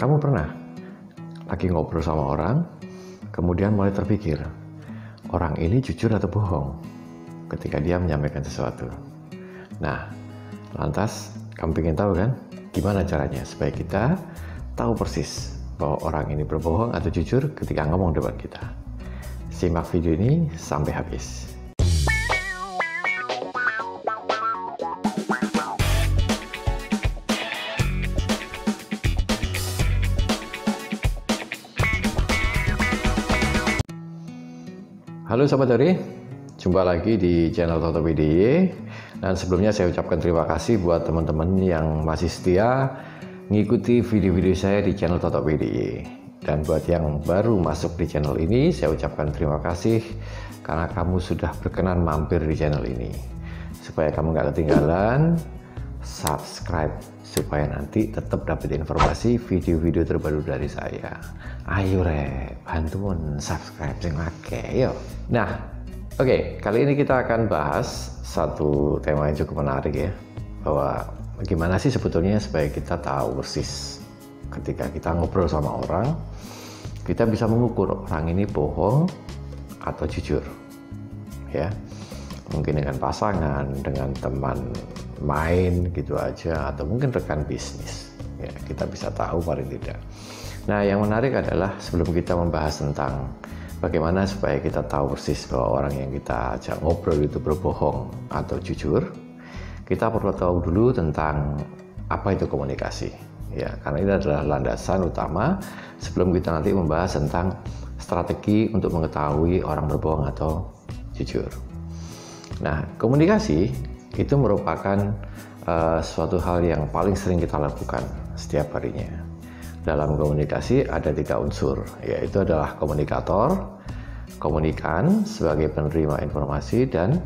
Kamu pernah lagi ngobrol sama orang, kemudian mulai terpikir, orang ini jujur atau bohong ketika dia menyampaikan sesuatu. Nah, lantas kamu ingin tahu kan, gimana caranya supaya kita tahu persis bahwa orang ini berbohong atau jujur ketika ngomong depan kita. Simak video ini sampai habis. Halo Sobat Dori, jumpa lagi di channel Toto PDY. Dan sebelumnya saya ucapkan terima kasih buat teman-teman yang masih setia mengikuti video-video saya di channel Toto PDY. Dan buat yang baru masuk di channel ini, saya ucapkan terima kasih karena kamu sudah berkenan mampir di channel ini. Supaya kamu gak ketinggalan, subscribe supaya nanti tetap dapat informasi video-video terbaru dari saya. Ayo bantuan subscribe sing akeh yo. Nah, oke, kali ini kita akan bahas satu tema yang cukup menarik ya, bahwa bagaimana sih sebetulnya supaya kita tahu persis ketika kita ngobrol sama orang, kita bisa mengukur orang ini bohong atau jujur. Ya. Mungkin dengan pasangan, dengan teman main gitu aja, atau mungkin rekan bisnis. Ya, kita bisa tahu paling tidak. Nah, yang menarik adalah sebelum kita membahas tentang bagaimana supaya kita tahu persis bahwa orang yang kita ajak ngobrol itu berbohong atau jujur, kita perlu tahu dulu tentang apa itu komunikasi. Ya, karena ini adalah landasan utama sebelum kita nanti membahas tentang strategi untuk mengetahui orang berbohong atau jujur. Nah, komunikasi itu merupakan suatu hal yang paling sering kita lakukan setiap harinya. Dalam komunikasi ada 3 unsur, yaitu adalah komunikator, komunikan sebagai penerima informasi, dan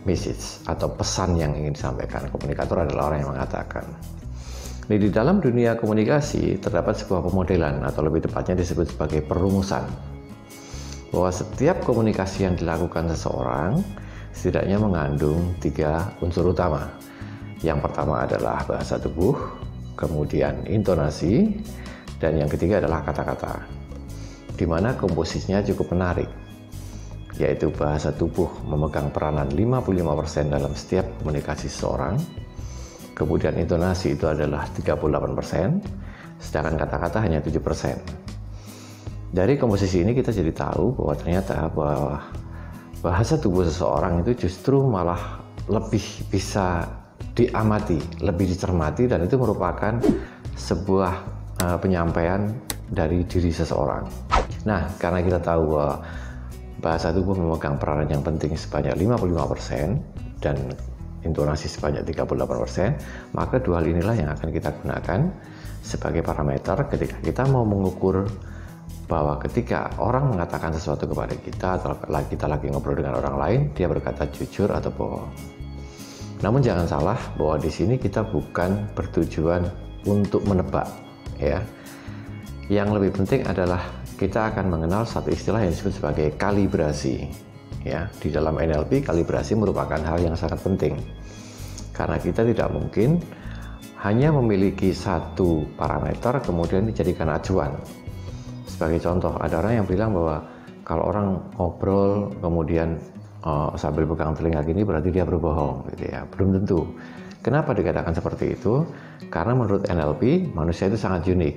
message atau pesan yang ingin disampaikan. Komunikator adalah orang yang mengatakan. Di dalam dunia komunikasi terdapat sebuah pemodelan atau lebih tepatnya disebut sebagai perumusan, bahwa setiap komunikasi yang dilakukan seseorang setidaknya mengandung 3 unsur utama. Yang pertama adalah bahasa tubuh, kemudian intonasi, dan yang ketiga adalah kata-kata, di mana komposisinya cukup menarik, yaitu bahasa tubuh memegang peranan 55% dalam setiap komunikasi seseorang, kemudian intonasi itu adalah 38%, sedangkan kata-kata hanya 7%. Dari komposisi ini kita jadi tahu bahwa ternyata bahwa bahasa tubuh seseorang itu justru malah lebih bisa diamati, lebih dicermati, dan itu merupakan sebuah penyampaian dari diri seseorang. Nah, karena kita tahu bahwa bahasa tubuh memegang peranan yang penting sebanyak 55% dan intonasi sebanyak 38%, maka 2 hal inilah yang akan kita gunakan sebagai parameter ketika kita mau mengukur bahwa ketika orang mengatakan sesuatu kepada kita atau kita lagi ngobrol dengan orang lain, dia berkata jujur atau bohong. Namun jangan salah bahwa di sini kita bukan bertujuan untuk menebak, ya. Yang lebih penting adalah kita akan mengenal satu istilah yang disebut sebagai kalibrasi. Ya, di dalam NLP kalibrasi merupakan hal yang sangat penting. Karena kita tidak mungkin hanya memiliki satu parameter kemudian dijadikan acuan. Sebagai contoh, ada orang yang bilang bahwa kalau orang ngobrol kemudian sambil pegang telinga gini berarti dia berbohong, gitu ya. Belum tentu. Kenapa dikatakan seperti itu? Karena menurut NLP manusia itu sangat unik,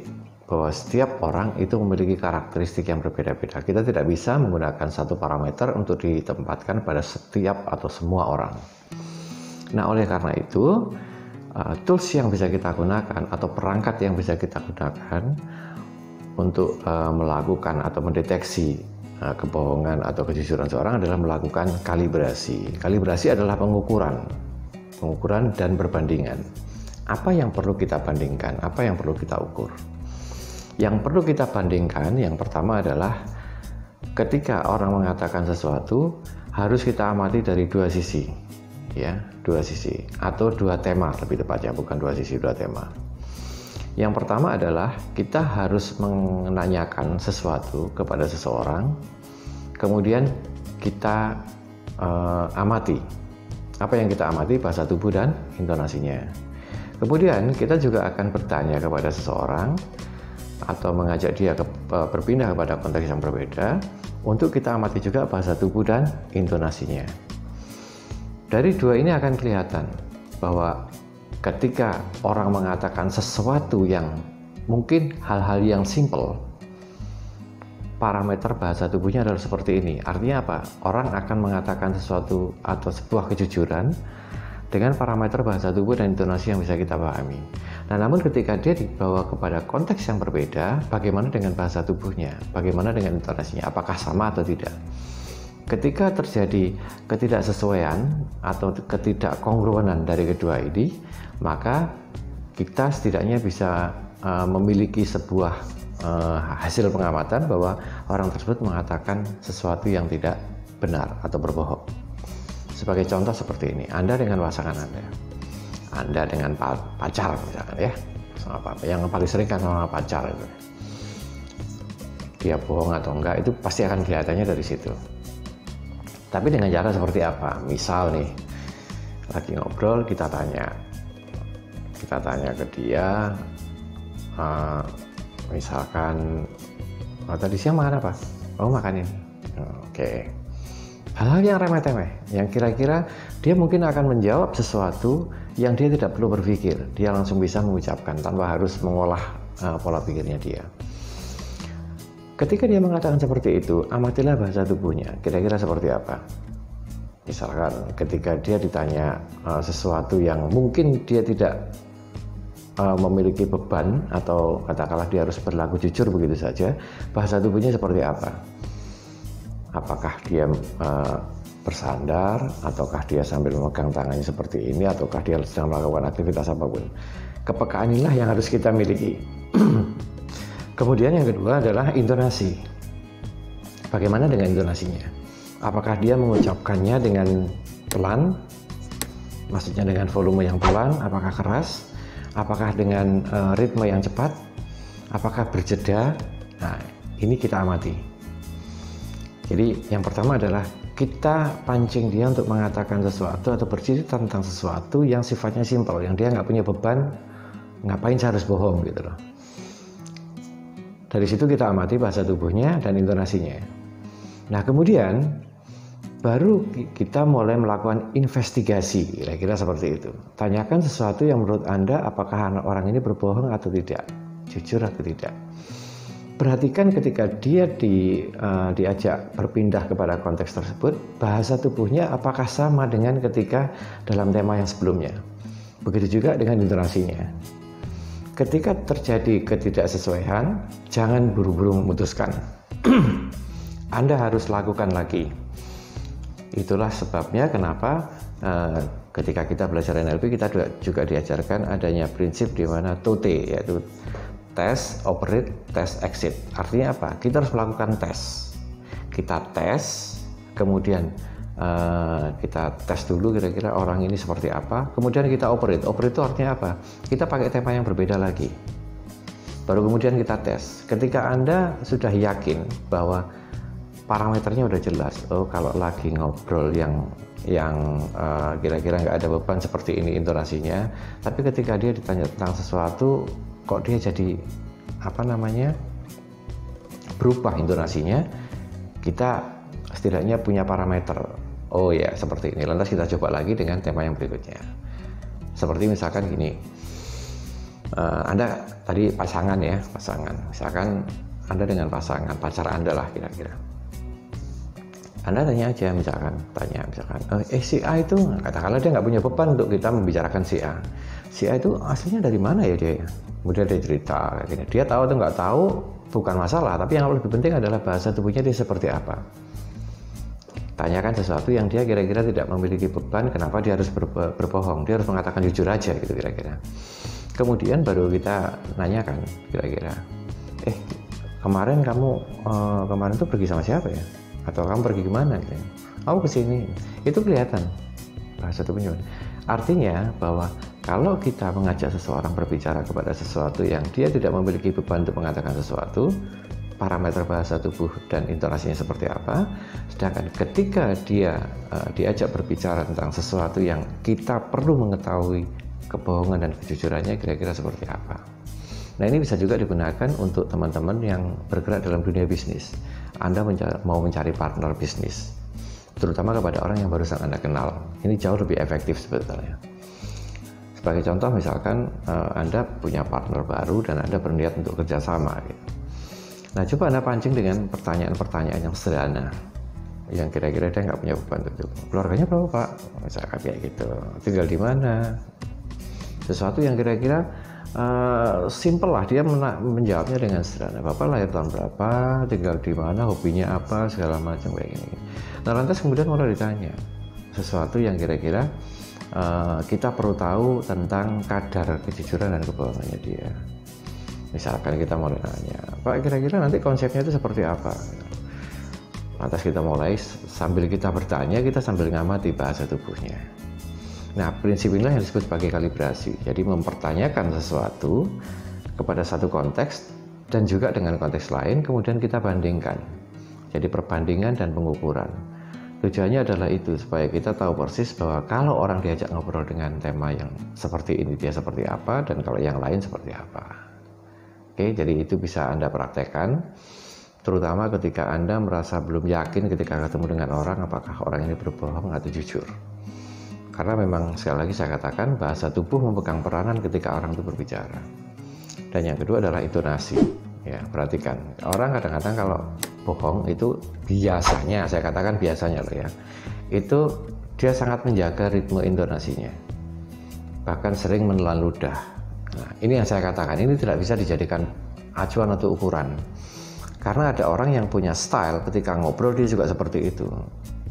bahwa setiap orang itu memiliki karakteristik yang berbeda-beda. Kita tidak bisa menggunakan satu parameter untuk ditempatkan pada setiap atau semua orang. Nah, oleh karena itu tools yang bisa kita gunakan atau perangkat yang bisa kita gunakan untuk melakukan atau mendeteksi kebohongan atau kejujuran seorang adalah melakukan kalibrasi. Kalibrasi adalah pengukuran dan perbandingan. Apa yang perlu kita bandingkan? Apa yang perlu kita ukur? Yang perlu kita bandingkan yang pertama adalah ketika orang mengatakan sesuatu harus kita amati dari 2 sisi, ya, 2 sisi atau 2 tema lebih tepatnya, bukan 2 sisi, 2 tema. Yang pertama adalah kita harus menanyakan sesuatu kepada seseorang, kemudian kita amati. Apa yang kita amati? Bahasa tubuh dan intonasinya. Kemudian kita juga akan bertanya kepada seseorang atau mengajak dia berpindah kepada konteks yang berbeda untuk kita amati juga bahasa tubuh dan intonasinya. Dari dua ini akan kelihatan bahwa ketika orang mengatakan sesuatu yang mungkin hal-hal yang simple, parameter bahasa tubuhnya adalah seperti ini. Artinya apa? Orang akan mengatakan sesuatu atau sebuah kejujuran dengan parameter bahasa tubuh dan intonasi yang bisa kita pahami. Nah, namun ketika dia dibawa kepada konteks yang berbeda, bagaimana dengan bahasa tubuhnya? Bagaimana dengan intonasinya? Apakah sama atau tidak? Ketika terjadi ketidaksesuaian atau ketidakkongruenan dari kedua ini, maka kita setidaknya bisa memiliki sebuah hasil pengamatan bahwa orang tersebut mengatakan sesuatu yang tidak benar atau berbohong. Sebagai contoh seperti ini, Anda dengan pasangan Anda dengan pacar misalkan ya, sama apa yang paling sering kan sama pacar itu, dia bohong atau enggak itu pasti akan kelihatannya dari situ. Tapi dengan cara seperti apa? Misal nih, lagi ngobrol kita tanya ke dia, misalkan, tadi siang makan apa? Oh, makan ini. Oke. Hal-hal yang remeh-temeh, yang kira-kira dia mungkin akan menjawab sesuatu yang dia tidak perlu berpikir, dia langsung bisa mengucapkan tanpa harus mengolah pola pikirnya dia. Ketika dia mengatakan seperti itu, amatilah bahasa tubuhnya, kira-kira seperti apa. Misalkan ketika dia ditanya sesuatu yang mungkin dia tidak memiliki beban atau katakanlah dia harus berlaku jujur begitu saja, bahasa tubuhnya seperti apa? Apakah dia bersandar, ataukah dia sambil memegang tangannya seperti ini, ataukah dia sedang melakukan aktivitas apapun. Kepekaan inilah yang harus kita miliki. Kemudian yang kedua adalah intonasi. Bagaimana dengan intonasinya? Apakah dia mengucapkannya dengan pelan, maksudnya dengan volume yang pelan, apakah keras, apakah dengan ritme yang cepat, apakah berjeda. Nah, ini kita amati. Jadi yang pertama adalah kita pancing dia untuk mengatakan sesuatu atau bercerita tentang sesuatu yang sifatnya simpel, yang dia nggak punya beban, ngapain saya harus bohong gitu loh. Dari situ kita amati bahasa tubuhnya dan intonasinya. Nah, kemudian baru kita mulai melakukan investigasi, kira-kira seperti itu. Tanyakan sesuatu yang menurut Anda apakah orang ini berbohong atau tidak, jujur atau tidak. Perhatikan ketika dia diajak berpindah kepada konteks tersebut, bahasa tubuhnya apakah sama dengan ketika dalam tema yang sebelumnya. Begitu juga dengan intonasinya. Ketika terjadi ketidaksesuaian, jangan buru-buru memutuskan. Anda harus lakukan lagi. Itulah sebabnya kenapa ketika kita belajar NLP kita juga diajarkan adanya prinsip di mana TOT, yaitu tes, operate, tes, exit. Artinya apa? Kita harus melakukan tes. Kita tes, kemudian kita tes dulu kira-kira orang ini seperti apa. Kemudian kita operate. Operate itu artinya apa? Kita pakai tema yang berbeda lagi. Baru kemudian kita tes. Ketika Anda sudah yakin bahwa parameternya udah jelas. Oh, kalau lagi ngobrol yang kira-kira nggak ada beban seperti ini intonasinya. Tapi ketika dia ditanya tentang sesuatu, kok dia jadi berubah intonasinya, kita setidaknya punya parameter. Oh ya, seperti ini. Lantas kita coba lagi dengan tema yang berikutnya. Seperti misalkan gini, Anda tadi pasangan. Misalkan Anda dengan pasangan, pacar Anda lah kira-kira. Anda tanya aja, misalkan si A itu, katakanlah dia nggak punya beban untuk kita membicarakan si A. Si A itu aslinya dari mana ya dia? Kemudian dia cerita kayak gini. Dia tahu atau nggak tahu bukan masalah, tapi yang lebih penting adalah bahasa tubuhnya dia seperti apa. Tanyakan sesuatu yang dia kira-kira tidak memiliki beban, kenapa dia harus berbohong? Dia harus mengatakan jujur aja gitu kira-kira. Kemudian baru kita nanyakan kira-kira, kemarin tuh pergi sama siapa ya? Atau kamu pergi kemana? Gitu. Aku kesini. Itu kelihatan bahasa tubuhnya. Artinya bahwa kalau kita mengajak seseorang berbicara kepada sesuatu yang dia tidak memiliki beban untuk mengatakan sesuatu, parameter bahasa tubuh dan intonasinya seperti apa. Sedangkan ketika dia diajak berbicara tentang sesuatu yang kita perlu mengetahui kebohongan dan kejujurannya kira-kira seperti apa. Nah, ini bisa juga digunakan untuk teman-teman yang bergerak dalam dunia bisnis. Anda mau mencari partner bisnis, terutama kepada orang yang barusan Anda kenal. Ini jauh lebih efektif sebetulnya. Sebagai contoh, misalkan Anda punya partner baru dan Anda berniat untuk kerjasama. Gitu. Nah, coba Anda pancing dengan pertanyaan-pertanyaan yang sederhana, yang kira-kira dia nggak punya beban untuk keluarganya berapa Pak? Misalkan kayak gitu. Tinggal di mana? Sesuatu yang kira-kira simple lah, dia menjawabnya dengan sederhana. Bapak lahir tahun berapa, tinggal di mana, hobinya apa, segala macam kayak gini. Nah, lantas kemudian mulai ditanya sesuatu yang kira-kira kita perlu tahu tentang kadar kejujuran dan kebohongannya dia. Misalkan kita mulai nanya, Pak, kira-kira nanti konsepnya itu seperti apa? Lantas kita mulai sambil kita bertanya, kita sambil ngamati bahasa tubuhnya. Nah, prinsip inilah yang disebut sebagai kalibrasi. Jadi mempertanyakan sesuatu kepada satu konteks dan juga dengan konteks lain, kemudian kita bandingkan. Jadi perbandingan dan pengukuran. Tujuannya adalah itu, supaya kita tahu persis bahwa kalau orang diajak ngobrol dengan tema yang seperti ini, dia seperti apa, dan kalau yang lain seperti apa. Oke, jadi itu bisa Anda praktekkan, terutama ketika Anda merasa belum yakin ketika ketemu dengan orang, apakah orang ini berbohong atau jujur. Karena memang sekali lagi saya katakan bahasa tubuh memegang peranan ketika orang itu berbicara. Dan yang kedua adalah intonasi. Ya, perhatikan. Orang kadang-kadang kalau bohong itu biasanya, saya katakan biasanya loh ya, itu dia sangat menjaga ritme intonasinya. Bahkan sering menelan ludah. Nah, ini yang saya katakan, ini tidak bisa dijadikan acuan atau ukuran. Karena ada orang yang punya style ketika ngobrol dia juga seperti itu.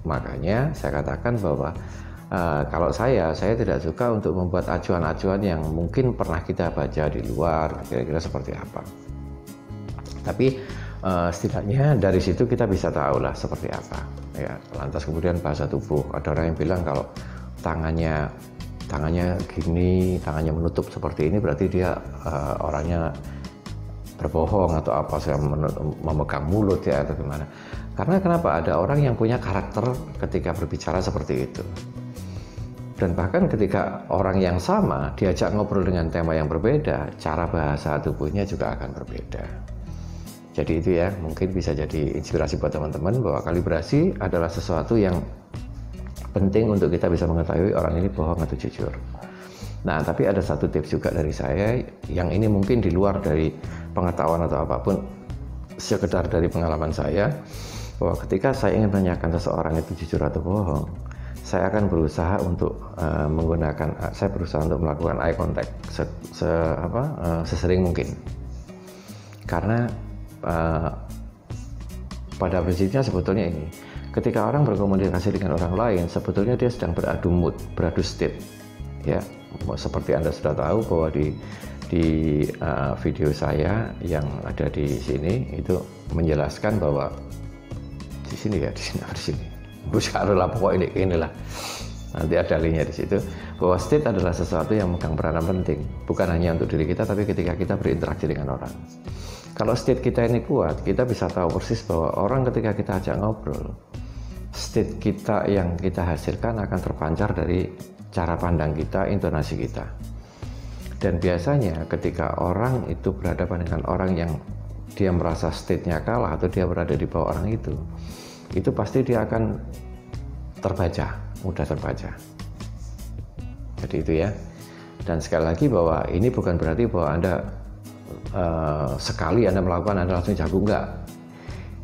Makanya saya katakan bahwa kalau saya tidak suka untuk membuat acuan-acuan yang mungkin pernah kita baca di luar, kira-kira seperti apa. Tapi setidaknya dari situ kita bisa tahu lah seperti apa. Ya, lantas kemudian bahasa tubuh. Ada orang yang bilang kalau tangannya gini, tangannya menutup seperti ini, berarti dia orangnya berbohong atau apa, saya memegang mulut ya atau gimana. Karena kenapa? Ada orang yang punya karakter ketika berbicara seperti itu. Dan bahkan ketika orang yang sama diajak ngobrol dengan tema yang berbeda, cara bahasa tubuhnya juga akan berbeda. Jadi itu ya, mungkin bisa jadi inspirasi buat teman-teman bahwa kalibrasi adalah sesuatu yang penting untuk kita bisa mengetahui orang ini bohong atau jujur. Nah, tapi ada satu tips juga dari saya, yang ini mungkin di luar dari pengetahuan atau apapun, sekedar dari pengalaman saya, bahwa ketika saya ingin menanyakan seseorang itu jujur atau bohong, saya akan berusaha untuk melakukan eye contact sesering mungkin. Karena pada prinsipnya sebetulnya ini, ketika orang berkomunikasi dengan orang lain, sebetulnya dia sedang beradu mood, beradu state. Ya, seperti Anda sudah tahu bahwa di video saya yang ada di sini itu menjelaskan bahwa di sini. Bukan pokoknya inilah. Nanti ada linknya di situ. Bahwa state adalah sesuatu yang memegang peranan penting, bukan hanya untuk diri kita, tapi ketika kita berinteraksi dengan orang. Kalau state kita ini kuat, kita bisa tahu persis bahwa orang ketika kita ajak ngobrol, state kita yang kita hasilkan akan terpancar dari cara pandang kita, intonasi kita. Dan biasanya ketika orang itu berhadapan dengan orang yang dia merasa state-nya kalah atau dia berada di bawah orang itu pasti dia akan mudah terbaca. Jadi itu ya. Dan sekali lagi bahwa ini bukan berarti bahwa Anda sekali Anda melakukan Anda langsung jago, enggak.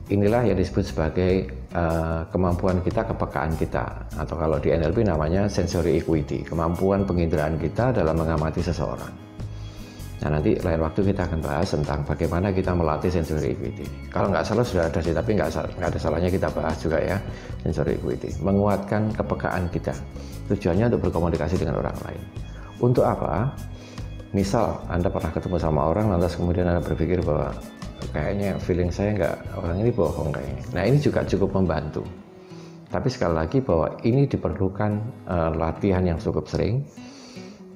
Inilah yang disebut sebagai kemampuan kita, kepekaan kita, atau kalau di NLP namanya sensory equity, kemampuan penginderaan kita dalam mengamati seseorang. Nah, nanti lain waktu kita akan bahas tentang bagaimana kita melatih sensory equity. Kalau nggak salah sudah ada sih, tapi nggak ada salahnya kita bahas juga ya, sensory equity. Menguatkan kepekaan kita. Tujuannya untuk berkomunikasi dengan orang lain. Untuk apa? Misal Anda pernah ketemu sama orang, lantas kemudian Anda berpikir bahwa kayaknya feeling saya orang ini bohong kayaknya. Nah, ini juga cukup membantu. Tapi sekali lagi bahwa ini diperlukan latihan yang cukup sering.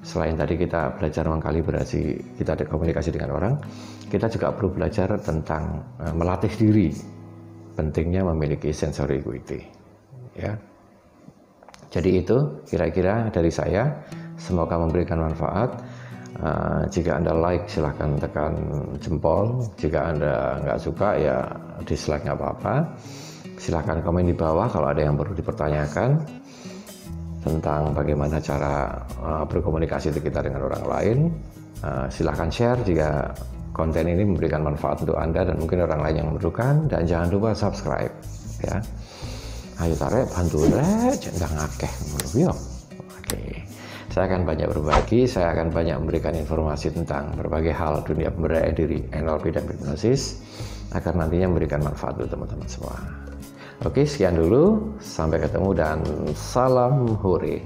Selain tadi kita belajar mengkalibrasi, kita ada komunikasi dengan orang, kita juga perlu belajar tentang melatih diri. Pentingnya memiliki sensory equity. Ya. Jadi itu kira-kira dari saya. Semoga memberikan manfaat. Jika Anda like, silahkan tekan jempol. Jika Anda nggak suka, ya dislike, nggak apa-apa. Silahkan komen di bawah kalau ada yang perlu dipertanyakan tentang bagaimana cara berkomunikasi kita dengan orang lain. Silahkan share jika konten ini memberikan manfaat untuk Anda dan mungkin orang lain yang memerlukan. Dan jangan lupa subscribe, ya. Ayo tarik, bantu rek, jangan ngakeh. Oke. Saya akan banyak berbagi, saya akan banyak memberikan informasi tentang berbagai hal dunia pemberdayaan diri, NLP dan hipnosis, agar nantinya memberikan manfaat untuk teman-teman semua. Oke, sekian dulu, sampai ketemu dan salam hore.